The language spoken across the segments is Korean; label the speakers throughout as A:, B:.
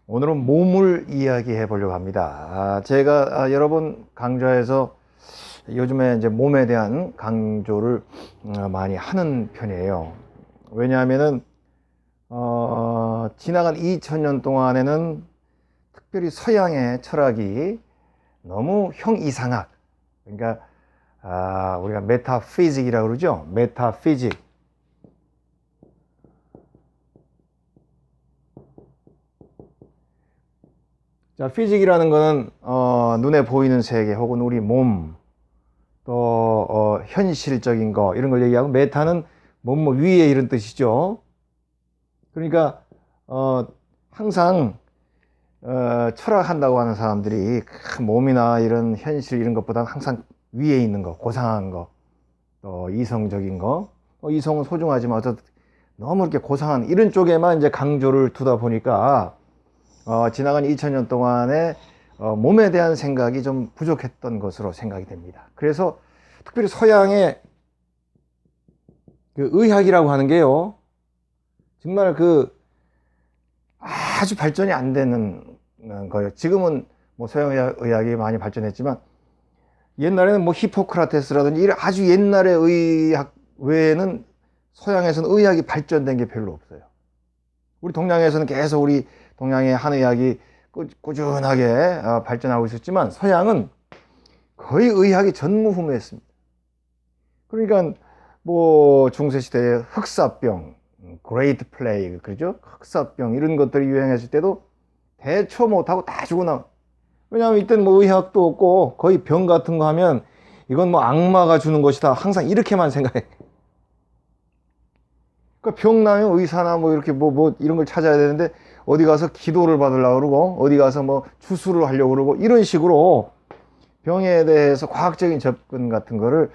A: 오늘은 몸을 이야기해 보려고 합니다. 제가 여러 번 강좌에서 요즘에 이제 몸에 대한 강조를 많이 하는 편이에요. 왜냐하면은 지나간 2000년 동안에는 특별히 서양의 철학이 너무 형이상학, 그러니까 우리가 메타피직이라고 그러죠. 메타피직. 자, 피직이라는 거는 눈에 보이는 세계 혹은 우리 몸, 또 현실적인 거 이런 걸 얘기하고, 메타는 뭐뭐 위에 이런 뜻이죠. 그러니까 항상 철학한다고 하는 사람들이 몸이나 이런 현실 이런 것보다는 항상 위에 있는 거, 고상한 거, 또 이성적인 거, 이성은 소중하지만 너무 이렇게 고상한 이런 쪽에만 이제 강조를 두다 보니까 지나간 2000년 동안에 몸에 대한 생각이 좀 부족했던 것으로 생각이 됩니다. 그래서 특별히 서양의 그 의학이라고 하는 게요, 정말 아주 발전이 안 되는 거예요. 지금은 뭐 서양의학이 많이 발전했지만, 옛날에는 뭐 히포크라테스라든지 이런 아주 옛날의 의학 외에는 서양에서는 의학이 발전된 게 별로 없어요. 우리 동양에서는 계속 우리 동양의 한의학이 꾸준하게 발전하고 있었지만, 서양은 거의 의학이 전무후무했습니다. 그러니까 뭐 중세시대에 흑사병, 그레이트 플레이그, 그러죠? 흑사병 이런 것들이 유행했을 때도 대처 못하고 다 죽어 나와. 왜냐하면 이때는 뭐 의학도 없고 거의 병 같은 거 하면 이건 뭐 악마가 주는 것이다, 항상 이렇게만 생각해. 그러니까 병 나면 의사나 뭐 이렇게 뭐 이런 걸 찾아야 되는데, 어디 가서 기도를 받으려고 그러고 어디 가서 뭐 주술을 하려고 그러고 이런 식으로 병에 대해서 과학적인 접근 같은 거를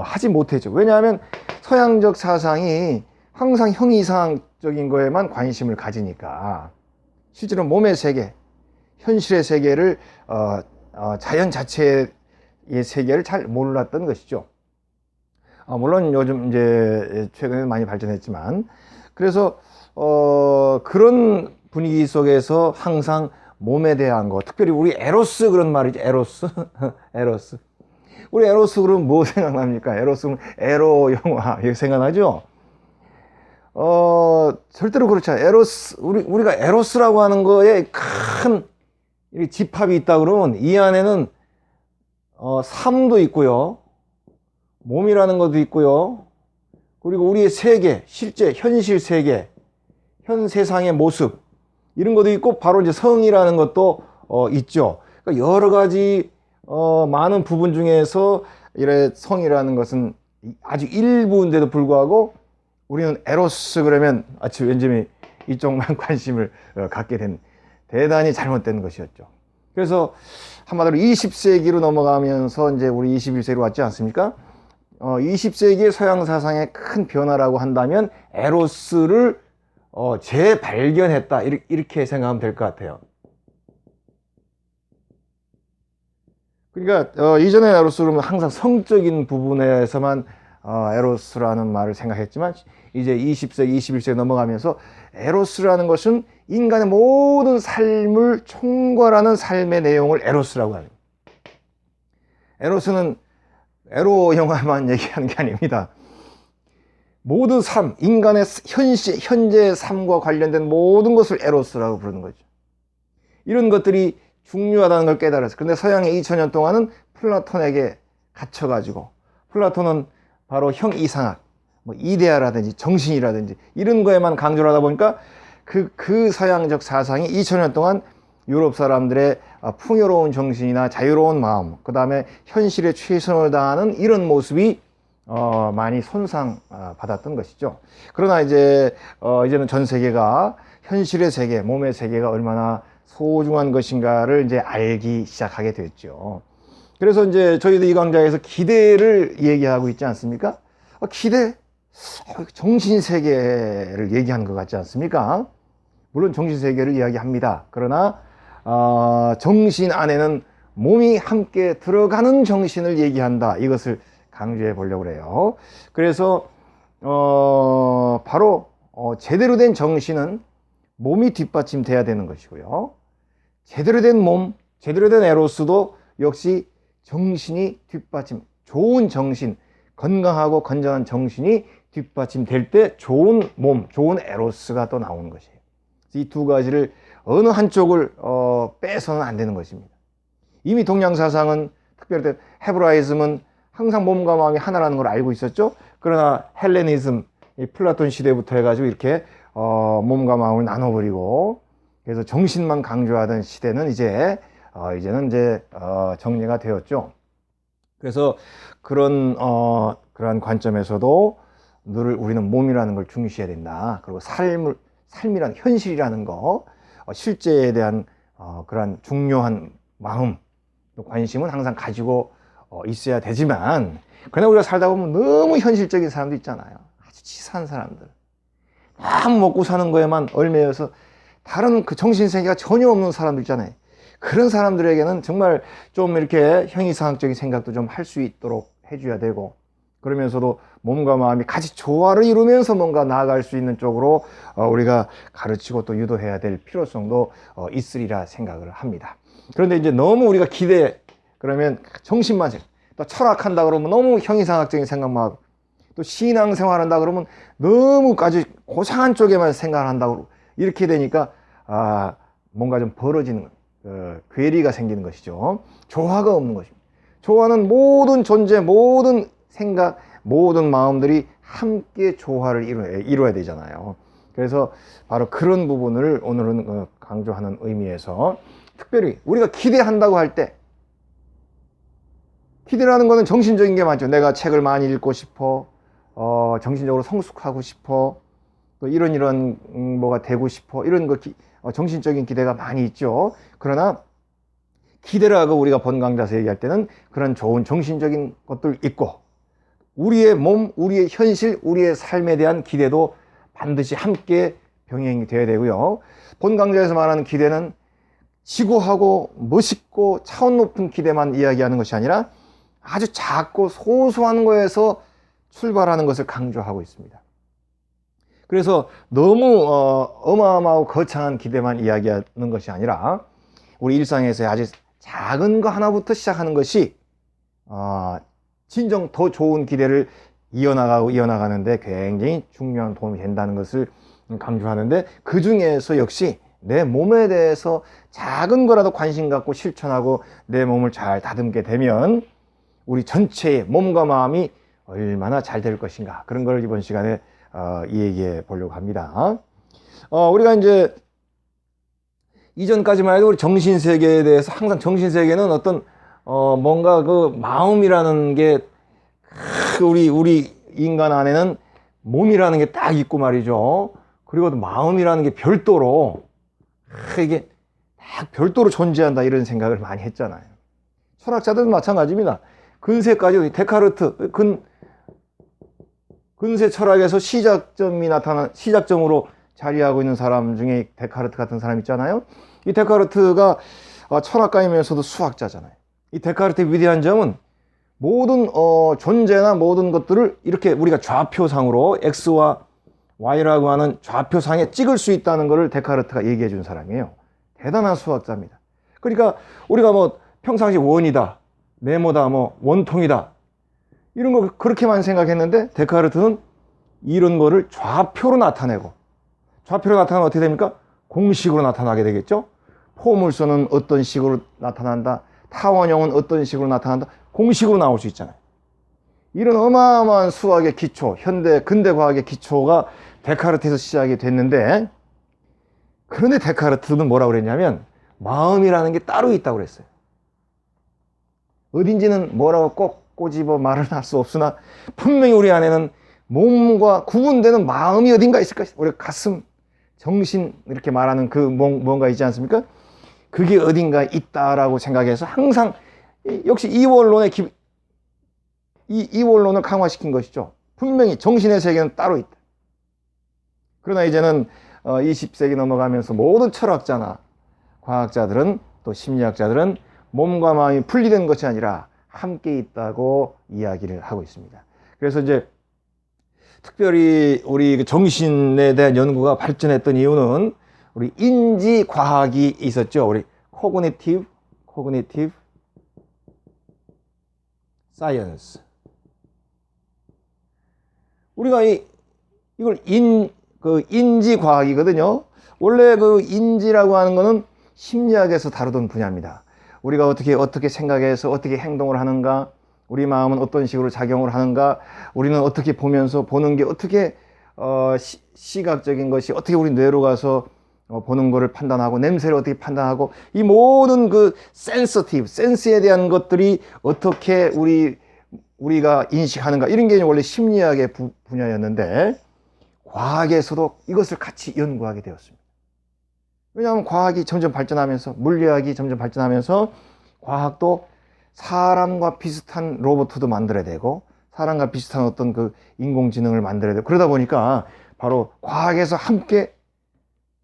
A: 하지 못했죠. 왜냐하면 서양적 사상이 항상 형이상적인 거에만 관심을 가지니까, 실제로 몸의 세계, 현실의 세계를 자연 자체의 세계를 잘 몰랐던 것이죠. 물론 요즘 이제 최근에 많이 발전했지만, 그래서 그런 분위기 속에서 항상 몸에 대한 거, 특별히 우리 에로스, 그런 말이죠. 에로스. 에로스. 우리 에로스 그러면 뭐 생각납니까? 에로스는 에로 영화 이렇게 생각나죠? 절대로 그렇지 않아요. 에로스, 우리가 에로스라고 하는 거에 큰 집합이 있다 그러면 이 안에는 삶도 있고요, 몸이라는 것도 있고요, 그리고 우리의 세계, 실제 현실 세계, 현 세상의 모습 이런 것도 있고, 바로 이제 성이라는 것도 있죠. 그러니까 여러 가지 많은 부분 중에서 이래 성이라는 것은 아주 일부인데도 불구하고, 우리는 에로스 그러면 아주 왠지 이쪽만 관심을 갖게 된, 대단히 잘못된 것이었죠. 그래서 한마디로 20세기로 넘어가면서 이제 우리 21세기로 왔지 않습니까? 20세기의 서양 사상의 큰 변화라고 한다면 에로스를 재발견했다, 이렇게 생각하면 될 것 같아요. 그러니까 이전에 에로스는 항상 성적인 부분에서만 에로스라는 말을 생각했지만, 이제 20세기, 21세기 넘어가면서 에로스라는 것은 인간의 모든 삶을 총괄하는 삶의 내용을 에로스라고 합니다. 에로스는 에로 영화만 얘기하는 게 아닙니다. 모든 삶, 인간의 현재 삶과 관련된 모든 것을 에로스라고 부르는 거죠. 이런 것들이 중요하다는 걸 깨달았어요. 그런데 서양의 2000년 동안은 플라톤에게 갇혀가지고, 플라톤은 바로 형이상학, 뭐 이데아라든지 정신이라든지 이런 거에만 강조를 하다 보니까 그 서양적 사상이 2000년 동안 유럽 사람들의 풍요로운 정신이나 자유로운 마음, 그 다음에 현실에 최선을 다하는 이런 모습이 많이 손상받았던 것이죠. 그러나 이제는 전 세계가 현실의 세계, 몸의 세계가 얼마나 소중한 것인가를 이제 알기 시작하게 됐죠. 그래서 이제 저희도 이 강좌에서 기대를 얘기하고 있지 않습니까? 기대? 정신세계를 얘기하는 것 같지 않습니까? 물론 정신세계를 이야기합니다. 그러나 정신 안에는 몸이 함께 들어가는 정신을 얘기한다, 이것을 강조해 보려고 그래요. 그래서 바로 제대로 된 정신은 몸이 뒷받침돼야 되는 것이고요. 제대로 된 몸, 제대로 된 에로스도 역시 정신이 뒷받침, 좋은 정신, 건강하고 건전한 정신이 뒷받침될 때 좋은 몸, 좋은 에로스가 또 나오는 것이에요. 이 두 가지를 어느 한쪽을 빼서는 안 되는 것입니다. 이미 동양사상은 특별히 헤브라이즘은 항상 몸과 마음이 하나라는 걸 알고 있었죠. 그러나 헬레니즘, 이 플라톤 시대부터 해가지고 이렇게 몸과 마음을 나눠버리고 그래서 정신만 강조하던 시대는 이제는 정리가 되었죠. 그래서 그러한 관점에서도 늘 우리는 몸이라는 걸 중시해야 된다. 그리고 삶이란 현실이라는 거, 실제에 대한 그러한 중요한 마음, 또 관심은 항상 가지고 있어야 되지만, 그러나 우리가 살다 보면 너무 현실적인 사람도 있잖아요. 아주 치사한 사람들. 너무 먹고 사는 거에만 얽매여서 다른 그 정신세계가 전혀 없는 사람들 있잖아요. 그런 사람들에게는 정말 좀 이렇게 형이상학적인 생각도 좀 할 수 있도록 해줘야 되고, 그러면서도 몸과 마음이 같이 조화를 이루면서 뭔가 나아갈 수 있는 쪽으로 우리가 가르치고 또 유도해야 될 필요성도 있으리라 생각을 합니다. 그런데 이제 너무 우리가 그러면 정신만, 또 철학한다 그러면 너무 형이상학적인 생각만 하고, 또 신앙생활한다 그러면 너무까지 고상한 쪽에만 생각을 한다고 이렇게 되니까 뭔가 좀 벌어지는 괴리가 생기는 것이죠. 조화가 없는 것입니다. 조화는 모든 존재, 모든 생각, 모든 마음들이 함께 조화를 이루어야 되잖아요. 그래서 바로 그런 부분을 오늘은 강조하는 의미에서 특별히 우리가 기대한다고 할 때, 기대라는 거는 정신적인 게 많죠. 내가 책을 많이 읽고 싶어, 정신적으로 성숙하고 싶어, 또 이런 뭐가 되고 싶어, 이런 거 정신적인 기대가 많이 있죠. 그러나 기대라고 우리가 번강자서 얘기할 때는 그런 좋은 정신적인 것들 있고, 우리의 몸, 우리의 현실, 우리의 삶에 대한 기대도 반드시 함께 병행이 되어야 되고요. 본강좌에서 말하는 기대는 지고하고 멋있고 차원 높은 기대만 이야기하는 것이 아니라 아주 작고 소소한 거에서 출발하는 것을 강조하고 있습니다. 그래서 너무 어마어마하고 거창한 기대만 이야기하는 것이 아니라 우리 일상에서 아주 작은 거 하나부터 시작하는 것이 진정 더 좋은 기대를 이어나가는데 굉장히 중요한 도움이 된다는 것을 강조하는데, 그 중에서 역시 내 몸에 대해서 작은 거라도 관심 갖고 실천하고 내 몸을 잘 다듬게 되면 우리 전체의 몸과 마음이 얼마나 잘 될 것인가, 그런 걸 이번 시간에 얘기해 보려고 합니다. 우리가 이제 이전까지만 해도 우리 정신세계에 대해서 항상 정신세계는 어떤 뭔가 그 마음이라는 게 우리 인간 안에는 몸이라는 게 딱 있고 말이죠. 그리고 또 마음이라는 게 별도로 이게 딱 별도로 존재한다, 이런 생각을 많이 했잖아요. 철학자들도 마찬가지입니다. 근세까지 데카르트 근세 철학에서 시작점으로 자리하고 있는 사람 중에 데카르트 같은 사람 있잖아요. 이 데카르트가 철학가이면서도 수학자잖아요. 이 데카르트의 위대한 점은 모든 존재나 모든 것들을 이렇게 우리가 좌표상으로 X와 Y라고 하는 좌표상에 찍을 수 있다는 것을 데카르트가 얘기해 준 사람이에요. 대단한 수학자입니다. 그러니까 우리가 뭐 평상시 원이다, 네모다, 뭐 원통이다, 이런 거 그렇게만 생각했는데 데카르트는 이런 거를 좌표로 나타내고, 좌표로 나타나면 어떻게 됩니까? 공식으로 나타나게 되겠죠. 포물선은 어떤 식으로 나타난다, 타원형은 어떤 식으로 나타난다, 공식으로 나올 수 있잖아요. 이런 어마어마한 수학의 기초, 근대 과학의 기초가 데카르트에서 시작이 됐는데, 그런데 데카르트는 뭐라고 그랬냐면 마음이라는 게 따로 있다고 그랬어요. 어딘지는 뭐라고 꼭 꼬집어 말을 할 수 없으나 분명히 우리 안에는 몸과 구분되는 마음이 어딘가 있을 것이다. 우리 가슴, 정신 이렇게 말하는 그 뭔가 있지 않습니까? 그게 어딘가 있다라고 생각해서 항상 역시 이원론을 강화시킨 것이죠. 분명히 정신의 세계는 따로 있다. 그러나 이제는 20세기 넘어가면서 모든 철학자나 과학자들은, 또 심리학자들은 몸과 마음이 분리된 것이 아니라 함께 있다고 이야기를 하고 있습니다. 그래서 이제 특별히 우리 정신에 대한 연구가 발전했던 이유는 우리 인지 과학이 있었죠. 우리 cognitive science. 우리가 이걸 인지 과학이거든요. 원래 그 인지라고 하는 거는 심리학에서 다루던 분야입니다. 우리가 어떻게 생각해서 어떻게 행동을 하는가, 우리 마음은 어떤 식으로 작용을 하는가, 우리는 어떻게 보면서 보는 게 어떻게 시각적인 것이 어떻게 우리 뇌로 가서 보는 거를 판단하고, 냄새를 어떻게 판단하고, 이 모든 그 센스에 대한 것들이 어떻게 우리가 인식하는가, 이런 게 원래 심리학의 분야였는데, 과학에서도 이것을 같이 연구하게 되었습니다. 왜냐하면 과학이 점점 발전하면서, 물리학이 점점 발전하면서, 과학도 사람과 비슷한 로봇도 만들어야 되고, 사람과 비슷한 어떤 그 인공지능을 만들어야 되고, 그러다 보니까 바로 과학에서 함께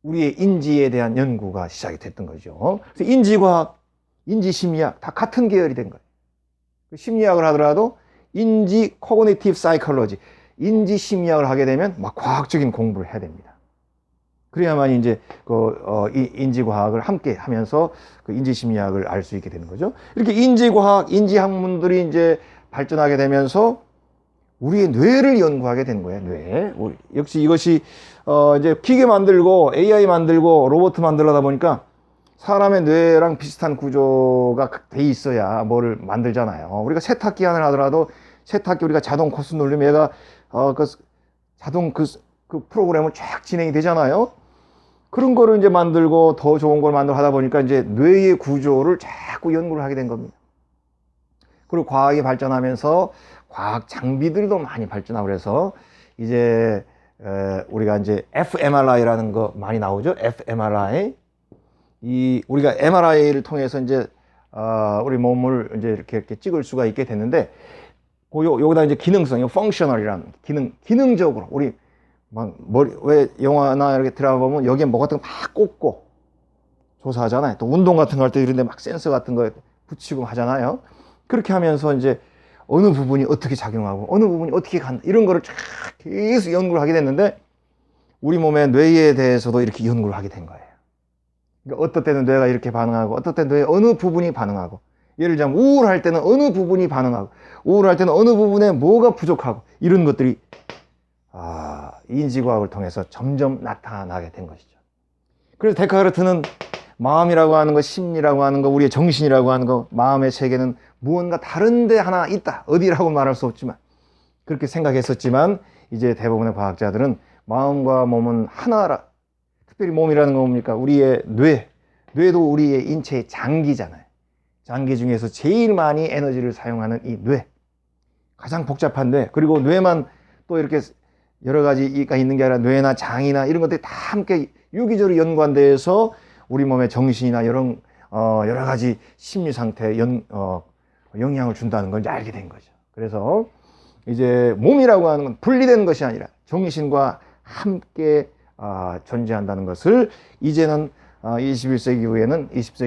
A: 우리의 인지에 대한 연구가 시작이 됐던 거죠. 그래서 인지과학, 인지심리학 다 같은 계열이 된 거예요. 심리학을 하더라도 인지 코그니티브 사이콜로지, 인지심리학을 하게 되면 막 과학적인 공부를 해야 됩니다. 그래야만 이제 인지과학을 함께 하면서 그 인지심리학을 알 수 있게 되는 거죠. 이렇게 인지과학, 인지학문들이 이제 발전하게 되면서 우리의 뇌를 연구하게 된 거예요. 뇌. 역시 이것이 이제 기계 만들고 AI 만들고 로봇 만들다 보니까 사람의 뇌랑 비슷한 구조가 돼 있어야 뭐를 만들잖아요. 우리가 세탁기 하나 하더라도 세탁기 우리가 자동 코스 누르면 얘가 자동 그 프로그램을 쫙 진행이 되잖아요. 그런 거를 이제 만들고 더 좋은 걸 만들고 하다 보니까 이제 뇌의 구조를 자꾸 연구를 하게 된 겁니다. 그리고 과학이 발전하면서 과학 장비들도 많이 발전하고 그래서 이제 우리가 이제 fMRI라는 거 많이 나오죠. fMRI. 우리가 MRI를 통해서 이제 우리 몸을 이제 이렇게 찍을 수가 있게 됐는데, 여기다 이제 기능성, 펑셔널이라는 기능적으로 우리 막 왜 영화나 이렇게 드라마 보면 여기에 뭐 같은 거 막 꽂고 조사하잖아요. 또 운동 같은 거 할 때 이런데 막 센서 같은 거 붙이고 하잖아요. 그렇게 하면서 이제 어느 부분이 어떻게 작용하고 어느 부분이 어떻게 간다, 이런 거를 쫙 계속 연구를 하게 됐는데, 우리 몸의 뇌에 대해서도 이렇게 연구를 하게 된 거예요. 그러니까 어떨 때는 뇌가 이렇게 반응하고 어떨 때는 뇌의 어느 부분이 반응하고, 예를 들자면 우울할 때는 어느 부분이 반응하고 우울할 때는 어느 부분에 뭐가 부족하고, 이런 것들이 인지과학을 통해서 점점 나타나게 된 것이죠. 그래서 데카르트는 마음이라고 하는 거, 심리라고 하는 거, 우리의 정신이라고 하는 거, 마음의 세계는 무언가 다른 데 하나 있다, 어디라고 말할 수 없지만 그렇게 생각했었지만, 이제 대부분의 과학자들은 마음과 몸은 하나라. 특별히 몸이라는 건 뭡니까? 우리의 뇌도 우리의 인체의 장기잖아요. 장기 중에서 제일 많이 에너지를 사용하는 이 뇌, 가장 복잡한 뇌, 그리고 뇌만 또 이렇게 여러 가지가 있는 게 아니라 뇌나 장이나 이런 것들이 다 함께 유기적으로 연관돼서 우리 몸의 정신이나 여러 가지 심리 상태에 영향을 준다는 걸 이제 알게 된 거죠. 그래서 이제 몸이라고 하는 건 분리된 것이 아니라 정신과 함께 존재한다는 것을 이제는 20세기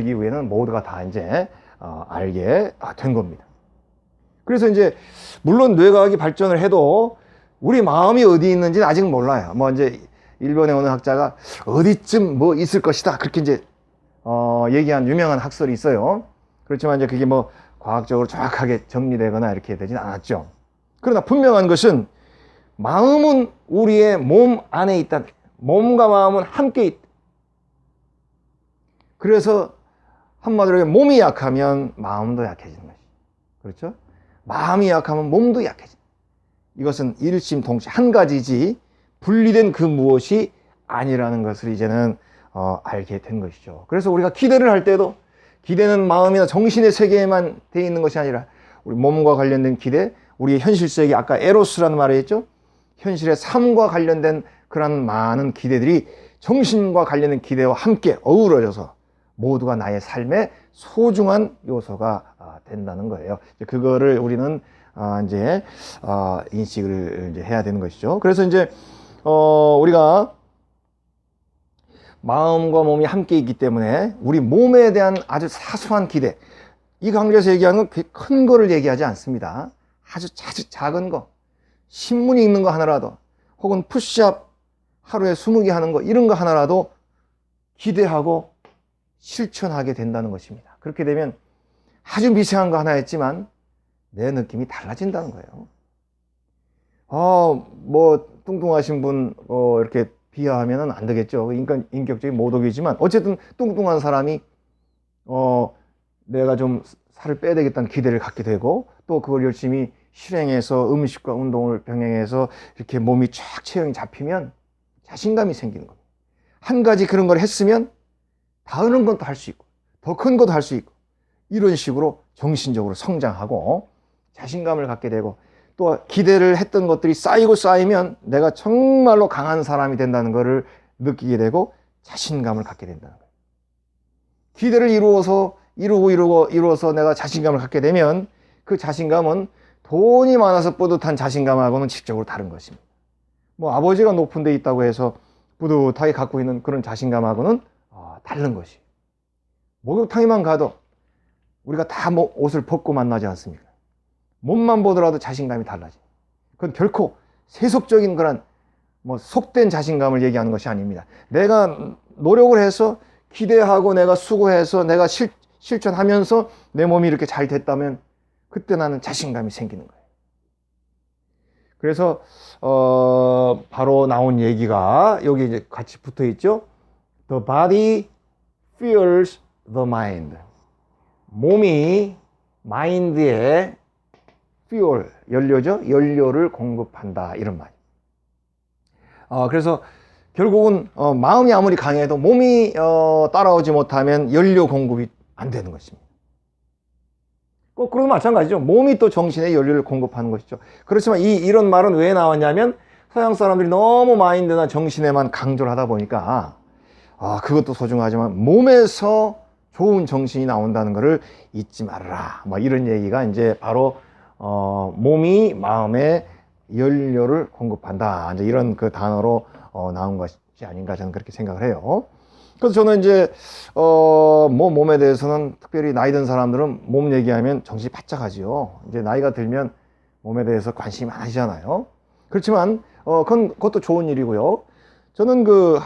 A: 이후에는 모두가 다 이제 알게 된 겁니다. 그래서 이제 물론 뇌과학이 발전을 해도 우리 마음이 어디 있는지는 아직 몰라요. 뭐 이제 일본의 어느 학자가 어디쯤 뭐 있을 것이다, 그렇게 이제 얘기한 유명한 학설이 있어요. 그렇지만 이제 그게 뭐 과학적으로 정확하게 정리되거나 이렇게 되진 않았죠. 그러나 분명한 것은 마음은 우리의 몸 안에 있다. 몸과 마음은 함께 있다. 그래서 한마디로 몸이 약하면 마음도 약해지는 것이죠. 그렇죠? 마음이 약하면 몸도 약해진다. 이것은 일심동체 한 가지지 분리된 그 무엇이 아니라는 것을 이제는 알게 된 것이죠. 그래서 우리가 기대를 할 때도 기대는 마음이나 정신의 세계에만 돼 있는 것이 아니라 우리 몸과 관련된 기대, 우리의 현실 세계, 아까 에로스라는 말을 했죠. 현실의 삶과 관련된 그런 많은 기대들이 정신과 관련된 기대와 함께 어우러져서 모두가 나의 삶의 소중한 요소가 된다는 거예요. 그거를 우리는 이제 인식을 이제 해야 되는 것이죠. 그래서 이제 우리가 마음과 몸이 함께 있기 때문에 우리 몸에 대한 아주 사소한 기대, 이 강좌에서 얘기하는 건 큰 거를 얘기하지 않습니다. 아주 작은 거, 신문 읽는 거 하나라도, 혹은 푸시업 하루에 20개 하는 거, 이런 거 하나라도 기대하고 실천하게 된다는 것입니다. 그렇게 되면 아주 미세한 거 하나였지만 내 느낌이 달라진다는 거예요. 뭐 뚱뚱하신 분 이렇게 비하하면 안 되겠죠. 인격적인 모독이지만 어쨌든 뚱뚱한 사람이 내가 좀 살을 빼야 되겠다는 기대를 갖게 되고 또 그걸 열심히 실행해서 음식과 운동을 병행해서 이렇게 몸이 쫙 체형이 잡히면 자신감이 생기는 겁니다. 한 가지 그런 걸 했으면 다른 건 또 할 수 있고 더 큰 것도 할 수 있고 이런 식으로 정신적으로 성장하고 자신감을 갖게 되고 또 기대를 했던 것들이 쌓이고 쌓이면 내가 정말로 강한 사람이 된다는 것을 느끼게 되고 자신감을 갖게 된다는 거예요. 기대를 이루어서 내가 자신감을 갖게 되면 그 자신감은 돈이 많아서 뿌듯한 자신감하고는 직접적으로 다른 것입니다. 뭐 아버지가 높은 데 있다고 해서 뿌듯하게 갖고 있는 그런 자신감하고는 다른 것이. 목욕탕에만 가도 우리가 다 옷을 벗고 만나지 않습니까? 몸만 보더라도 자신감이 달라져요. 그건 결코 세속적인 그런 속된 자신감을 얘기하는 것이 아닙니다. 내가 노력을 해서 기대하고 내가 수고해서 내가 실천하면서 내 몸이 이렇게 잘 됐다면 그때 나는 자신감이 생기는 거예요. 그래서 바로 나온 얘기가 여기 이제 같이 붙어 있죠. The body fuels the mind. 몸이 마인드에 fuel, 연료죠. 연료를 공급한다 이런 말. 그래서 결국은 마음이 아무리 강해도 몸이 따라오지 못하면 연료 공급이 안 되는 것입니다. 거꾸로도 마찬가지죠. 몸이 또 정신에 연료를 공급하는 것이죠. 그렇지만 이런 말은 왜 나왔냐면 서양 사람들이 너무 마인드나 정신에만 강조를 하다 보니까 그것도 소중하지만 몸에서 좋은 정신이 나온다는 것을 잊지 말아라. 이런 얘기가 이제 바로 몸이 마음에 연료를 공급한다. 이제 이런 그 단어로 나온 것이 아닌가 저는 그렇게 생각을 해요. 그래서 저는 이제 몸에 대해서는 특별히 나이 든 사람들은 몸 얘기하면 정신이 바짝 하지요. 이제 나이가 들면 몸에 대해서 관심이 많으시잖아요. 그렇지만 그것도 좋은 일이고요. 저는 그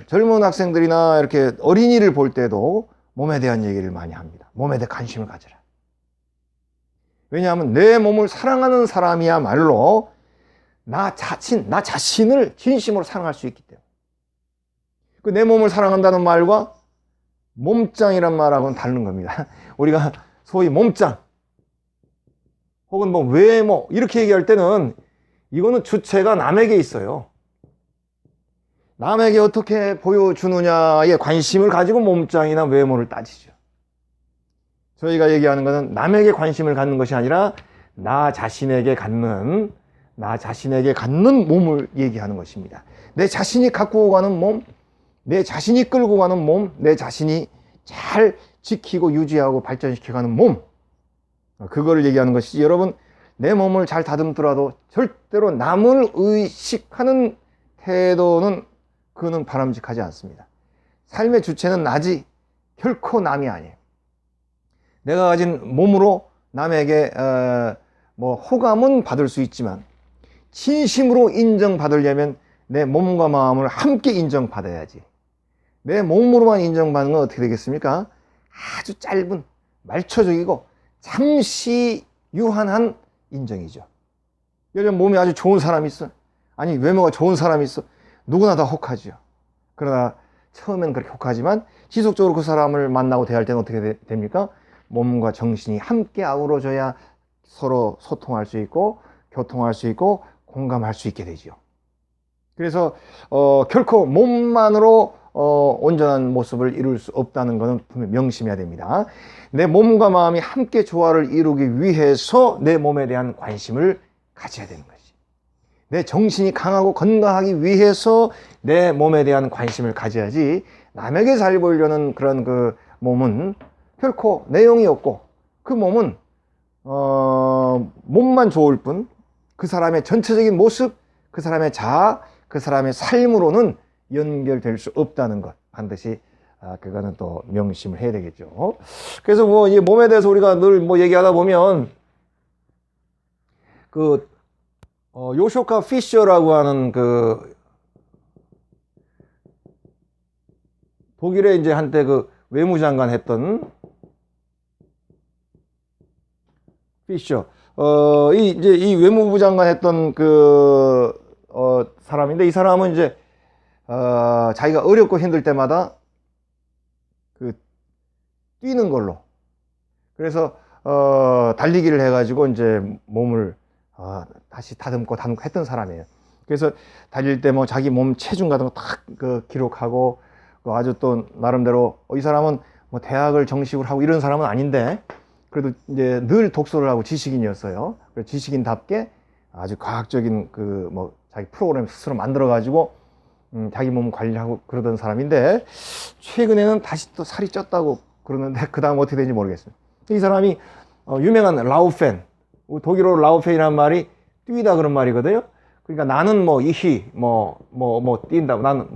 A: 젊은 학생들이나 이렇게 어린이를 볼 때도 몸에 대한 얘기를 많이 합니다. 몸에 대해 관심을 가져라. 왜냐하면 내 몸을 사랑하는 사람이야말로 나 자신을 진심으로 사랑할 수 있기 때문에. 내 몸을 사랑한다는 말과 몸짱이란 말하고는 다른 겁니다. 우리가 소위 몸짱 혹은 외모 이렇게 얘기할 때는 이거는 주체가 남에게 있어요. 남에게 어떻게 보여주느냐에 관심을 가지고 몸짱이나 외모를 따지죠. 저희가 얘기하는 것은 남에게 관심을 갖는 것이 아니라 나 자신에게 갖는 몸을 얘기하는 것입니다. 내 자신이 갖고 가는 몸, 내 자신이 끌고 가는 몸, 내 자신이 잘 지키고 유지하고 발전시켜가는 몸, 그거를 얘기하는 것이지. 여러분, 내 몸을 잘 다듬더라도 절대로 남을 의식하는 태도는 그는 바람직하지 않습니다. 삶의 주체는 나지 결코 남이 아니에요. 내가 가진 몸으로 남에게 호감은 받을 수 있지만 진심으로 인정받으려면 내 몸과 마음을 함께 인정받아야지. 내 몸으로만 인정받는 건 어떻게 되겠습니까? 아주 짧은 말초적이고 잠시 유한한 인정이죠. 예를 몸이 아주 좋은 사람이 있어. 아니 외모가 좋은 사람이 있어. 누구나 다 혹하죠. 그러나 처음에는 그렇게 혹하지만 지속적으로 그 사람을 만나고 대할 때는 어떻게 됩니까? 몸과 정신이 함께 아우러져야 서로 소통할 수 있고 교통할 수 있고 공감할 수 있게 되죠. 그래서 결코 몸만으로 온전한 모습을 이룰 수 없다는 것은 분명히 명심해야 됩니다. 내 몸과 마음이 함께 조화를 이루기 위해서 내 몸에 대한 관심을 가져야 되는 것이. 내 정신이 강하고 건강하기 위해서 내 몸에 대한 관심을 가져야지 남에게 잘 보이려는 그런 그 몸은 결코 내용이 없고 그 몸은 몸만 좋을 뿐 그 사람의 전체적인 모습, 그 사람의 자아, 그 사람의 삶으로는 연결될 수 없다는 것 반드시 그거는 또 명심을 해야 되겠죠. 그래서 이 몸에 대해서 우리가 늘 얘기하다 보면 그 요쇼카 피셔라고 하는 그 독일에 이제 한때 그 외무장관 했던 피셔. 이제 이 외무부 장관 했던 사람인데, 이 사람은 이제, 자기가 어렵고 힘들 때마다 뛰는 걸로. 그래서, 달리기를 해가지고 이제 몸을, 다시 다듬고 했던 사람이에요. 그래서 달릴 때 뭐 자기 몸 체중 같은 거 딱 기록하고, 아주 또 나름대로, 이 사람은 뭐 대학을 정식으로 하고 이런 사람은 아닌데, 그래도 이제 늘 독서를 하고 지식인이었어요. 그래서 지식인답게 아주 과학적인 자기 프로그램 스스로 만들어가지고, 자기 몸 관리하고 그러던 사람인데, 최근에는 다시 또 살이 쪘다고 그러는데, 그 다음 어떻게 되는지 모르겠어요. 이 사람이, 유명한 라우펜, 독일어로 라우펜이라는 말이 뛰다 그런 말이거든요. 그러니까 나는 뛴다. 나는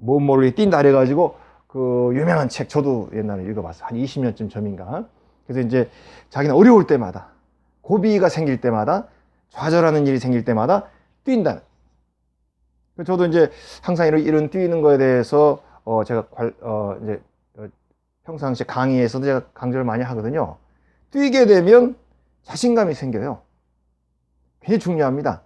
A: 뭐를 뛴다 그래가지고, 그 유명한 책 저도 옛날에 읽어봤어요. 한 20년쯤 전인가. 그래서 이제 자기는 어려울 때마다, 고비가 생길 때마다, 좌절하는 일이 생길 때마다 뛴다. 저도 이제 항상 이런 뛰는 거에 대해서 제가 이제 평상시 강의에서도 제가 강조를 많이 하거든요. 뛰게 되면 자신감이 생겨요. 굉장히 중요합니다.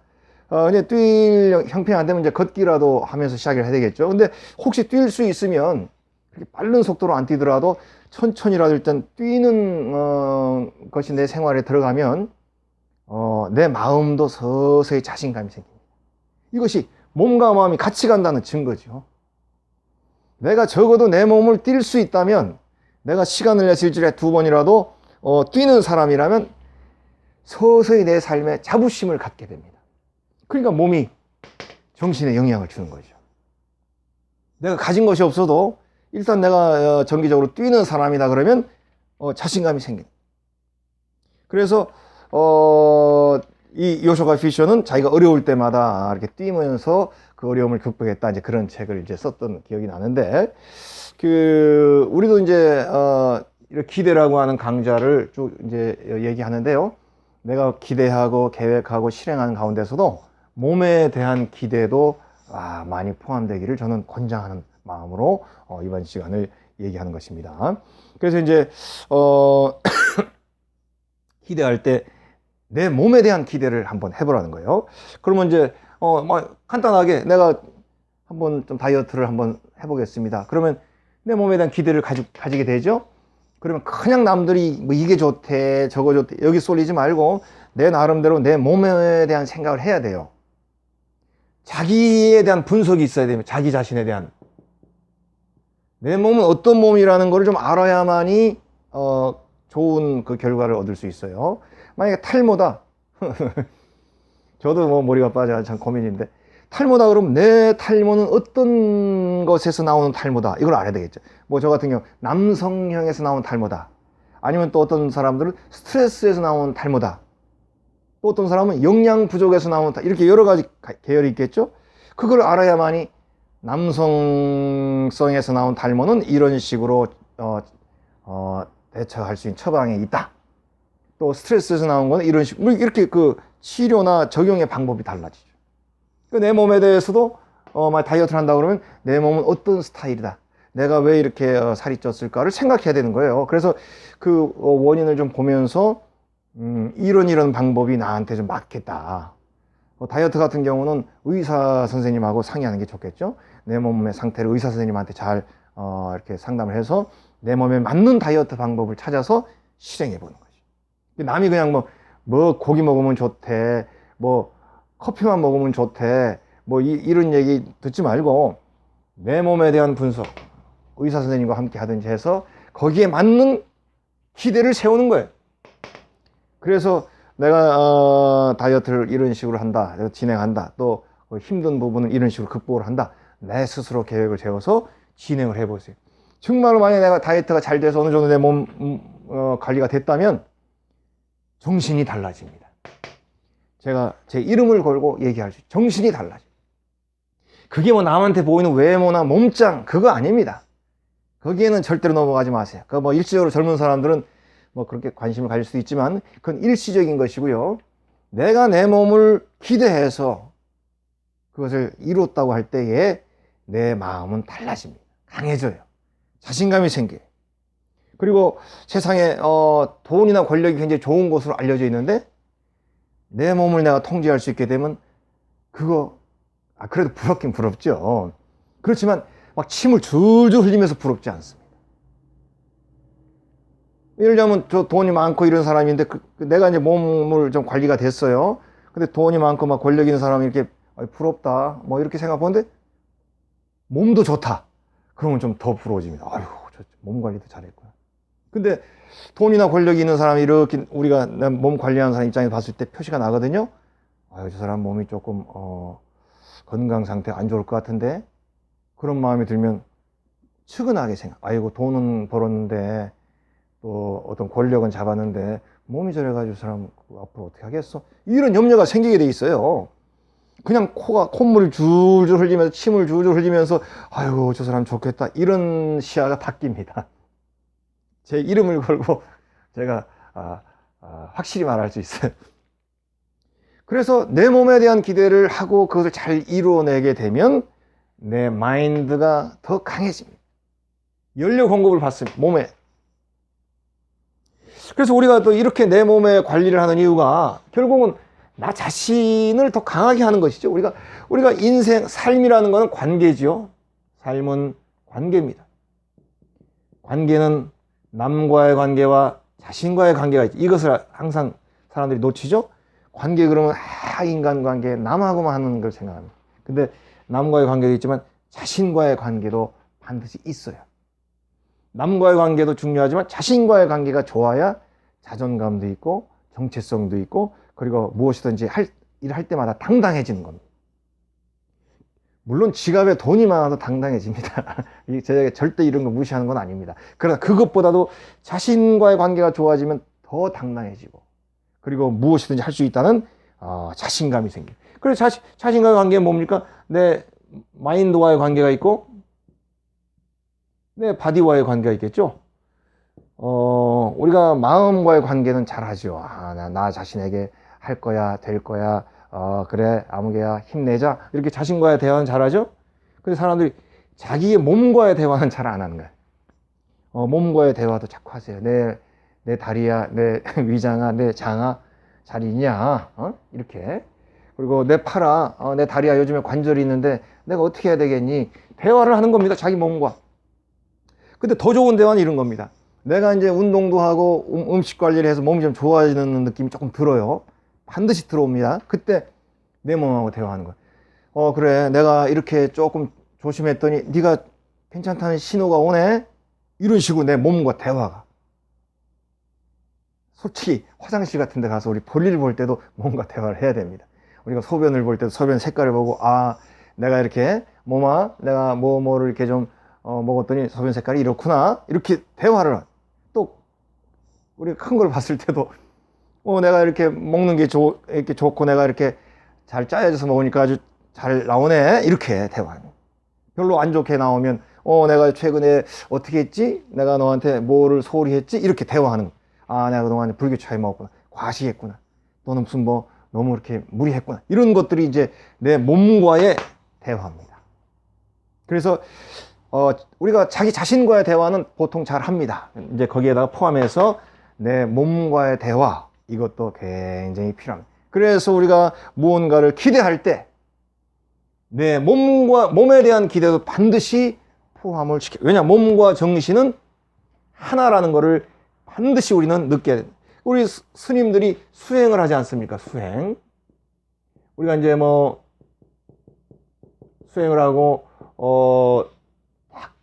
A: 이제 뛸 형편이 안 되면 이제 걷기라도 하면서 시작을 해야 되겠죠. 근데 혹시 뛸 수 있으면 그렇게 빠른 속도로 안 뛰더라도 천천히라도 일단 뛰는 것이 내 생활에 들어가면 내 마음도 서서히 자신감이 생깁니다. 이것이 몸과 마음이 같이 간다는 증거죠. 내가 적어도 내 몸을 뛸 수 있다면, 내가 시간을 내서 일주일에 2번이라도 뛰는 사람이라면 서서히 내 삶에 자부심을 갖게 됩니다. 그러니까 몸이 정신에 영향을 주는 거죠. 내가 가진 것이 없어도 일단 내가 정기적으로 뛰는 사람이다 그러면 자신감이 생깁니다. 그래서 이 요쇼가 피셔는 자기가 어려울 때마다 이렇게 뛰면서 그 어려움을 극복했다, 이제 그런 책을 이제 썼던 기억이 나는데, 우리도 이제 이렇게 기대라고 하는 강좌를 쭉 이제 얘기하는데요. 내가 기대하고 계획하고 실행하는 가운데서도 몸에 대한 기대도 많이 포함되기를 저는 권장하는 마음으로 이번 시간을 얘기하는 것입니다. 그래서 이제 기대할 때 내 몸에 대한 기대를 한번 해보라는 거예요. 그러면 이제 간단하게 내가 한번 좀 다이어트를 한번 해보겠습니다. 그러면 내 몸에 대한 기대를 가지게 되죠. 그러면 그냥 남들이 뭐 이게 좋대 저거 좋대 여기 쏠리지 말고 내 나름대로 내 몸에 대한 생각을 해야 돼요. 자기에 대한 분석이 있어야 됩니다. 자기 자신에 대한. 내 몸은 어떤 몸이라는 걸 좀 알아야만이 좋은 그 결과를 얻을 수 있어요. 만약에 탈모다. 저도 뭐 머리가 빠져 참 고민인데, 탈모다 그러면 내 탈모는 어떤 것에서 나오는 탈모다, 이걸 알아야 되겠죠. 뭐 저 같은 경우 남성형에서 나오는 탈모다, 아니면 또 어떤 사람들은 스트레스에서 나오는 탈모다, 또 어떤 사람은 영양 부족에서 나오는 이렇게 여러 가지 계열이 있겠죠. 그걸 알아야만이 남성성에서 나온 탈모는 이런 식으로 대처할 수 있는 처방이 있다. 또 스트레스에서 나온 거는 이런 식으로, 이렇게 그 치료나 적용의 방법이 달라지죠. 내 몸에 대해서도 다이어트를 한다 그러면 내 몸은 어떤 스타일이다, 내가 왜 이렇게 살이 쪘을까를 생각해야 되는 거예요. 그래서 그 원인을 좀 보면서 이런 방법이 나한테 좀 맞겠다. 다이어트 같은 경우는 의사 선생님하고 상의하는 게 좋겠죠. 내 몸의 상태를 의사 선생님한테 잘 이렇게 상담을 해서 내 몸에 맞는 다이어트 방법을 찾아서 실행해 보는 거죠. 남이 그냥 뭐 고기 먹으면 좋대, 뭐 커피만 먹으면 좋대, 뭐 이런 얘기 듣지 말고 내 몸에 대한 분석, 의사 선생님과 함께 하든지 해서 거기에 맞는 기대를 세우는 거예요. 그래서 내가 다이어트를 이런 식으로 한다, 내가 진행한다, 또 힘든 부분은 이런 식으로 극복을 한다, 내 스스로 계획을 세워서 진행을 해보세요. 정말로 만약에 내가 다이어트가 잘 돼서 어느 정도 내 몸 관리가 됐다면 정신이 달라집니다. 제가 제 이름을 걸고 얘기할 수 있어요. 정신이 달라져요. 그게 뭐 남한테 보이는 외모나 몸짱 그거 아닙니다. 거기에는 절대로 넘어가지 마세요. 뭐 일시적으로 젊은 사람들은 뭐 그렇게 관심을 가질 수도 있지만 그건 일시적인 것이고요. 내가 내 몸을 기대해서 그것을 이뤘다고 할 때에 내 마음은 달라집니다. 강해져요. 자신감이 생겨요. 그리고 세상에 돈이나 권력이 굉장히 좋은 것으로 알려져 있는데 내 몸을 내가 통제할 수 있게 되면 그거 그래도 부럽긴 부럽죠. 그렇지만 막 침을 줄줄 흘리면서 부럽지 않습니다. 예를 들자면 저 돈이 많고 이런 사람인데 내가 이제 몸을 좀 관리가 됐어요. 근데 돈이 많고 막 권력 있는 사람이 이렇게 부럽다 뭐 이렇게 생각하는데 몸도 좋다. 그러면 좀 더 부러워집니다. 아유, 저 몸 관리도 잘했구나. 근데 돈이나 권력이 있는 사람이 이렇게 우리가 몸 관리하는 사람 입장에서 봤을 때 표시가 나거든요. 아유, 저 사람 몸이 조금 건강 상태 안 좋을 것 같은데 그런 마음이 들면 측은하게 생각. 아이고, 돈은 벌었는데 또 어떤 권력은 잡았는데 몸이 저래가지고 사람 앞으로 어떻게 하겠어? 이런 염려가 생기게 돼 있어요. 그냥 콧물을 줄줄 흘리면서 침을 줄줄 흘리면서 아이고, 저 사람 좋겠다 이런 시야가 바뀝니다. 제 이름을 걸고 제가 확실히 말할 수 있어요. 그래서 내 몸에 대한 기대를 하고 그것을 잘 이루어내게 되면 내 마인드가 더 강해집니다. 연료 공급을 받습니다. 몸에. 그래서 우리가 또 이렇게 내 몸의 관리를 하는 이유가 결국은 나 자신을 더 강하게 하는 것이죠. 우리가 인생, 삶이라는 것은 관계지요. 삶은 관계입니다. 관계는 남과의 관계와 자신과의 관계가 있죠. 이것을 항상 사람들이 놓치죠. 관계 그러면 인간관계 남하고만 하는 걸 생각합니다. 근데 남과의 관계도 있지만 자신과의 관계도 반드시 있어요. 남과의 관계도 중요하지만 자신과의 관계가 좋아야 자존감도 있고 정체성도 있고 그리고 무엇이든지 일할 때마다 당당해지는 겁니다. 물론 지갑에 돈이 많아도 당당해집니다. 제가 절대 이런 거 무시하는 건 아닙니다. 그러나 그것보다도 자신과의 관계가 좋아지면 더 당당해지고 그리고 무엇이든지 할 수 있다는 자신감이 생겨요. 그래서 자신과의 관계는 뭡니까? 내 마인드와의 관계가 있고 내 바디와의 관계가 있겠죠. 우리가 마음과의 관계는 잘하죠. 나 자신에게 할 거야, 될 거야. 그래, 아무개야, 힘내자. 이렇게 자신과의 대화는 잘하죠. 근데 사람들이 자기의 몸과의 대화는 잘 안 하는 거예요. 몸과의 대화도 자꾸 하세요. 내 다리야, 내 위장아, 내 장아 잘 있냐? 이렇게. 그리고 내 팔아, 내 다리야, 요즘에 관절이 있는데 내가 어떻게 해야 되겠니? 대화를 하는 겁니다. 자기 몸과. 근데 더 좋은 대화는 이런 겁니다. 내가 이제 운동도 하고 음식 관리를 해서 몸이 좀 좋아지는 느낌이 조금 들어요. 반드시 들어옵니다. 그때 내 몸하고 대화하는 거야. 그래, 내가 이렇게 조금 조심했더니 네가 괜찮다는 신호가 오네. 이런 식으로 내 몸과 대화가. 솔직히 화장실 같은 데 가서 우리 볼일 볼 때도 몸과 대화를 해야 됩니다. 우리가 소변을 볼 때도 소변 색깔을 보고 내가 이렇게 몸아 내가 뭐를 이렇게 좀 먹었더니 소변 색깔이 이렇구나. 이렇게 대화를 또 우리가 큰 걸 봤을 때도 내가 이렇게 먹는 게 이렇게 좋고 내가 이렇게 잘 짜여져서 먹으니까 아주 잘 나오네. 이렇게 대화하는. 별로 안 좋게 나오면 내가 최근에 어떻게 했지? 내가 너한테 뭐를 소홀히 했지? 이렇게 대화하는. 내가 그동안 불규차게 먹었구나. 과식했구나. 또는 무슨 너무 이렇게 무리했구나. 이런 것들이 이제 내 몸과의 대화입니다. 그래서 우리가 자기 자신과의 대화는 보통 잘 합니다. 이제 거기에다가 포함해서 내 몸과의 대화, 이것도 굉장히 필요합니다. 그래서 우리가 무언가를 기대할 때 내 몸에 대한 기대도 반드시 포함을 시켜요. 왜냐, 몸과 정신은 하나라는 것을 반드시 우리는 느껴야 됩니다. 우리 스님들이 수행을 하지 않습니까? 수행. 우리가 이제 수행을 하고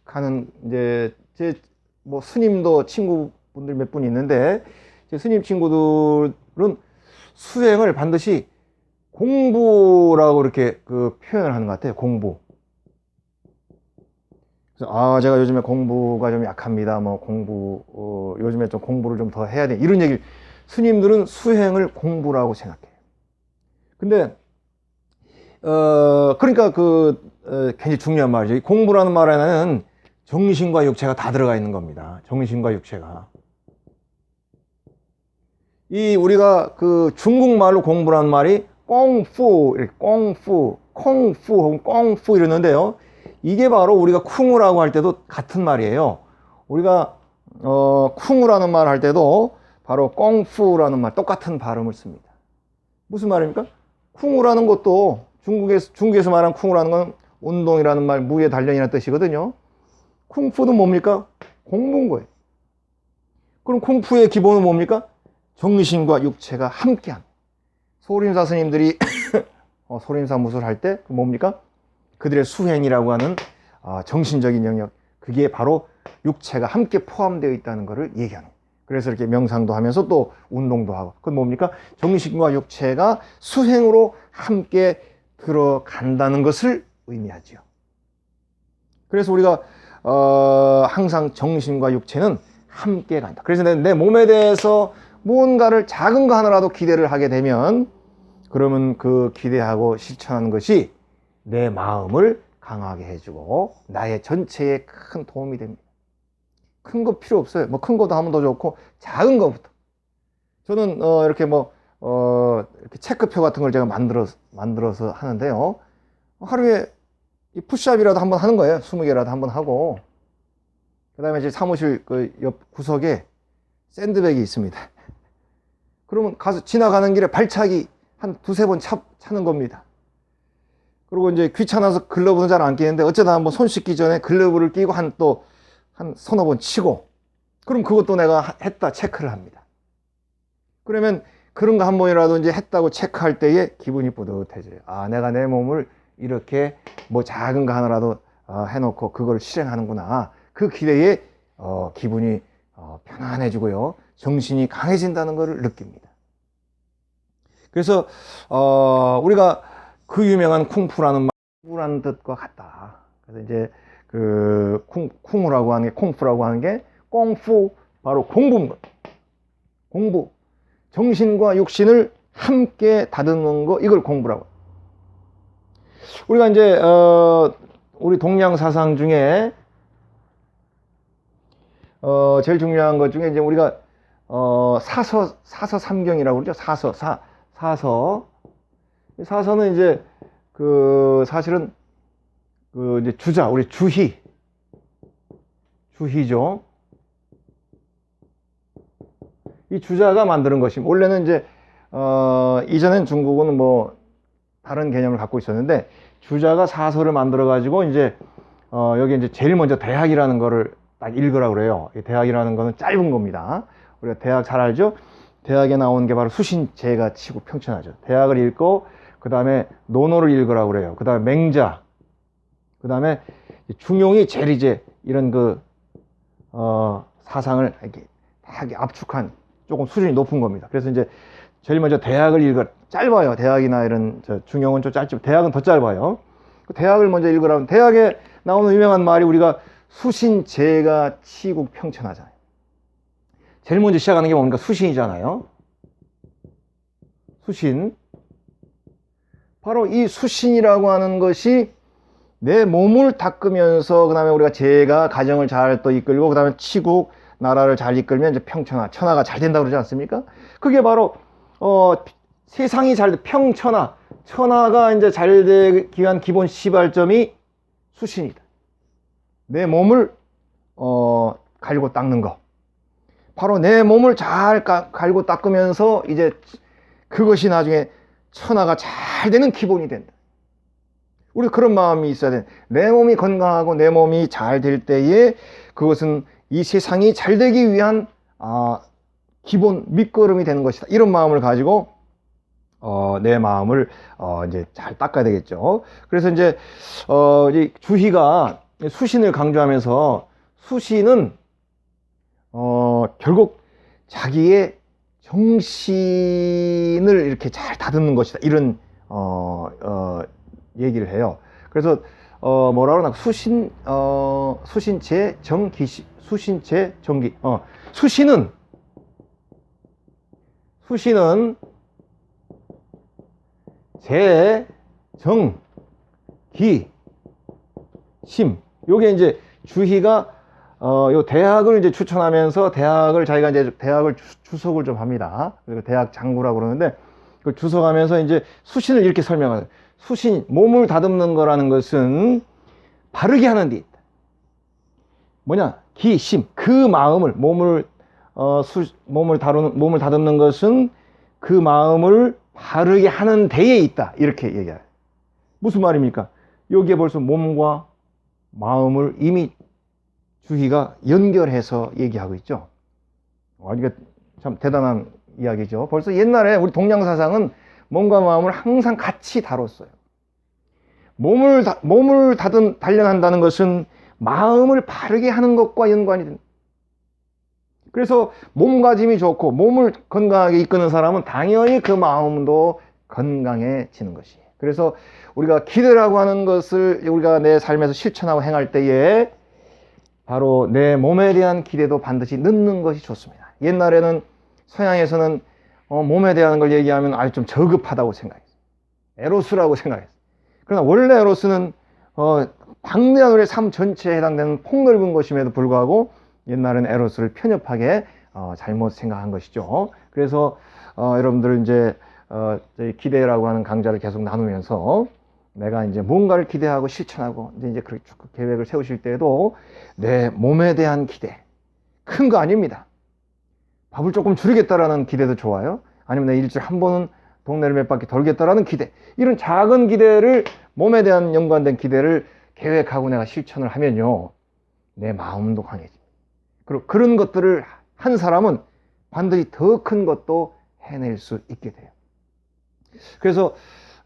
A: 하는 이제 제 스님도 친구분들 몇 분 있는데 제 스님 친구들은 수행을 반드시 공부라고 이렇게 표현을 하는 것 같아요. 공부. 그래서 제가 요즘에 공부가 좀 약합니다. 요즘에 좀 공부를 좀 더 해야 돼. 이런 얘기를 스님들은 수행을 공부라고 생각해요. 근데 그러니까 굉장히 중요한 말이죠. 공부라는 말에는 정신과 육체가 다 들어가 있는 겁니다. 정신과 육체가. 우리가 중국말로 공부라는 말이 꽁푸, 꽁푸, 콩푸 혹은 꽁푸 이러는데요. 이게 바로 우리가 쿵우라고 할 때도 같은 말이에요. 우리가 쿵우라는 말 할 때도 바로 꽁푸라는 말 똑같은 발음을 씁니다. 무슨 말입니까? 쿵우라는 것도 중국에서 말한 쿵우라는 건 운동이라는 말, 무예 단련이라는 뜻이거든요. 쿵푸도 뭡니까? 공부인 거예요. 그럼 쿵푸의 기본은 뭡니까? 정신과 육체가 함께함. 소림사 스님들이 소림사 무술 할 때 뭡니까? 그들의 수행이라고 하는 정신적인 영역, 그게 바로 육체가 함께 포함되어 있다는 것을 얘기하는 거예요. 그래서 이렇게 명상도 하면서 또 운동도 하고, 그건 뭡니까? 정신과 육체가 수행으로 함께 들어간다는 것을 의미하지요. 그래서 우리가 항상 정신과 육체는 함께 간다. 그래서 내 몸에 대해서 무언가를 작은 거 하나라도 기대를 하게 되면, 그러면 그 기대하고 실천하는 것이 내 마음을 강하게 해주고 나의 전체에 큰 도움이 됩니다. 큰 거 필요 없어요. 뭐 큰 거도 하면 더 좋고 작은 거부터. 저는 이렇게 이렇게 체크표 같은 걸 제가 만들어서 하는데요. 하루에 이 푸시업이라도 한번 하는 거예요. 20개라도 한번 하고. 그다음에 제 사무실 그 옆 구석에 샌드백이 있습니다. 그러면 가서 지나가는 길에 발차기 한 두세 번 차는 겁니다. 그리고 이제 귀찮아서 글러브는 잘 안 끼는데 어쩌다 한번 손 씻기 전에 글러브를 끼고 한 서너 번 치고, 그럼 그것도 내가 했다 체크를 합니다. 그러면 그런 거 한 번이라도 이제 했다고 체크할 때에 기분이 뿌듯해져요. 아, 내가 내 몸을 이렇게 뭐 작은 거 하나라도 해놓고 그걸 실행하는구나. 그 기대에 기분이 편안해지고요. 정신이 강해진다는 것을 느낍니다. 그래서 우리가 그 유명한 쿵푸라는 쿵푸라는 뜻과 같다. 그래서 이제 그 쿵우라고 하는 게, 콩푸라고 하는 게 꽁푸, 바로 공부인 것. 공부. 정신과 육신을 함께 다듬는 거, 이걸 공부라고. 우리가 이제 우리 동양 사상 중에 제일 중요한 것 중에 이제 우리가 사서 삼경이라고 그러죠. 사서는 이제 사실은 이제 주자, 우리 주희죠. 이 주자가 만드는 것이, 원래는 이제 이전엔 중국은 뭐 다른 개념을 갖고 있었는데, 주자가 사서를 만들어 가지고 이제 여기 이제 제일 먼저 대학이라는 거를 딱 읽으라고 그래요. 이 대학이라는 거는 짧은 겁니다. 우리가 대학 잘 알죠? 대학에 나오는 게 바로 수신제가 치고 평천하죠. 대학을 읽고, 그 다음에 논어를 읽으라고 그래요. 그 다음에 맹자, 그 다음에 중용이 제일 이제 이런 사상을 이렇게 압축한 조금 수준이 높은 겁니다. 그래서 이제 제일 먼저 대학을 짧아요. 대학이나 이런 중용은 좀 짧지만 대학은 더 짧아요. 대학을 먼저 읽으라면, 대학에 나오는 유명한 말이 우리가 수신제가 치국 평천하잖아요. 제일 먼저 시작하는 게 뭡니까? 수신이잖아요. 수신. 바로 이 수신이라고 하는 것이 내 몸을 닦으면서, 그 다음에 우리가 제가 가정을 잘 또 이끌고, 그 다음에 치국, 나라를 잘 이끌면 이제 천하가 잘 된다고 그러지 않습니까? 그게 바로 세상이 천하가 이제 잘 되기 위한 기본 시발점이 수신이다. 내 몸을 갈고 닦는 거. 바로 내 몸을 잘 갈고 닦으면서 이제 그것이 나중에 천하가 잘 되는 기본이 된다. 우리 그런 마음이 있어야 돼. 내 몸이 건강하고 내 몸이 잘 될 때에 그것은 이 세상이 잘 되기 위한 기본 밑거름이 되는 것이다. 이런 마음을 가지고 내 마음을 이제 잘 닦아야 되겠죠. 그래서 이제 주희가 수신을 강조하면서, 수신은 결국 자기의 정신을 이렇게 잘 다듬는 것이다. 이런 얘기를 해요. 그래서 뭐라 그러나 수신제 정기시, 수신제 정기. 수신은 제, 정, 기, 심. 요게 이제 주희가 요 대학을 이제 추천하면서, 자기가 이제 대학을 주석을 좀 합니다. 그리고 대학 장구라고 그러는데, 그 주석하면서 이제 수신을 이렇게 설명하는. 수신, 몸을 다듬는 거라는 것은 바르게 하는 데 있다. 뭐냐? 기심, 그 마음을, 몸을 다듬는 것은 그 마음을 바르게 하는 데에 있다. 이렇게 얘기해요. 무슨 말입니까? 여기에 벌써 몸과 마음을 이미 주기가 연결해서 얘기하고 있죠. 이게 참 대단한 이야기죠. 벌써 옛날에 우리 동양사상은 몸과 마음을 항상 같이 다뤘어요. 몸을 단련한다는 것은 마음을 바르게 하는 것과 연관이 됩니다. 그래서 몸가짐이 좋고 몸을 건강하게 이끄는 사람은 당연히 그 마음도 건강해지는 것이에요. 그래서 우리가 기대라고 하는 것을 우리가 내 삶에서 실천하고 행할 때에 바로 내 몸에 대한 기대도 반드시 넣는 것이 좋습니다. 옛날에는 서양에서는 몸에 대한 걸 얘기하면 아주 좀 저급하다고 생각했어요. 에로스라고 생각했어요. 그러나 원래 에로스는 방대한 우리의 삶 전체에 해당되는 폭넓은 것임에도 불구하고 옛날엔 에로스를 편협하게 잘못 생각한 것이죠. 그래서 여러분들 이제 저희 기대라고 하는 강좌를 계속 나누면서 내가 이제 뭔가를 기대하고 실천하고 이제 그렇게 쭉 계획을 세우실 때에도 내 몸에 대한 기대, 큰 거 아닙니다. 밥을 조금 줄이겠다라는 기대도 좋아요. 아니면 내 일주일에 한 번은 동네를 몇 바퀴 돌겠다라는 기대, 이런 작은 기대를, 몸에 대한 연관된 기대를 계획하고 내가 실천을 하면요, 내 마음도 강해집니다. 그리고 그런 것들을 한 사람은 반드시 더 큰 것도 해낼 수 있게 돼요. 그래서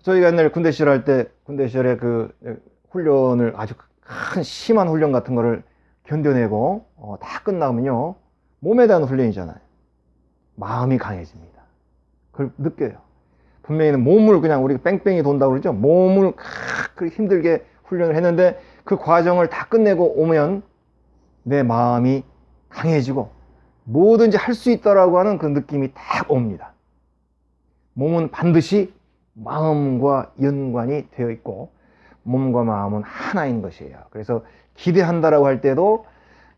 A: 저희가 옛날에 군대 시절 할 때, 군대 시절에 그 훈련을, 아주 큰 심한 훈련 같은 거를 견뎌내고 다 끝나면요, 몸에 대한 훈련이잖아요. 마음이 강해집니다. 그걸 느껴요. 분명히는 몸을 그냥 우리가 뺑뺑이 돈다고 그러죠. 몸을 그렇게 힘들게 훈련을 했는데 그 과정을 다 끝내고 오면 내 마음이 강해지고 뭐든지 할 수 있다라고 하는 그 느낌이 딱 옵니다. 몸은 반드시 마음과 연관이 되어 있고 몸과 마음은 하나인 것이에요. 그래서 기대한다라고 할 때도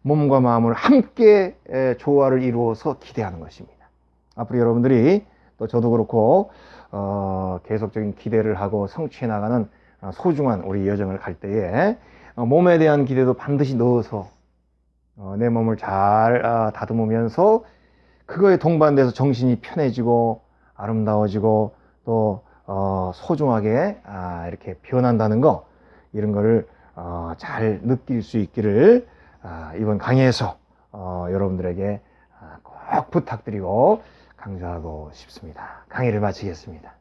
A: 몸과 마음을 함께 조화를 이루어서 기대하는 것입니다. 앞으로 여러분들이, 또 저도 그렇고 계속적인 기대를 하고 성취해 나가는 소중한 우리 여정을 갈 때에 몸에 대한 기대도 반드시 넣어서 내 몸을 잘 다듬으면서 그거에 동반돼서 정신이 편해지고 아름다워지고 또 소중하게 이렇게 변한다는 거, 이런 거를 잘 느낄 수 있기를 이번 강의에서 여러분들에게 꼭 부탁드리고 강조하고 싶습니다. 강의를 마치겠습니다.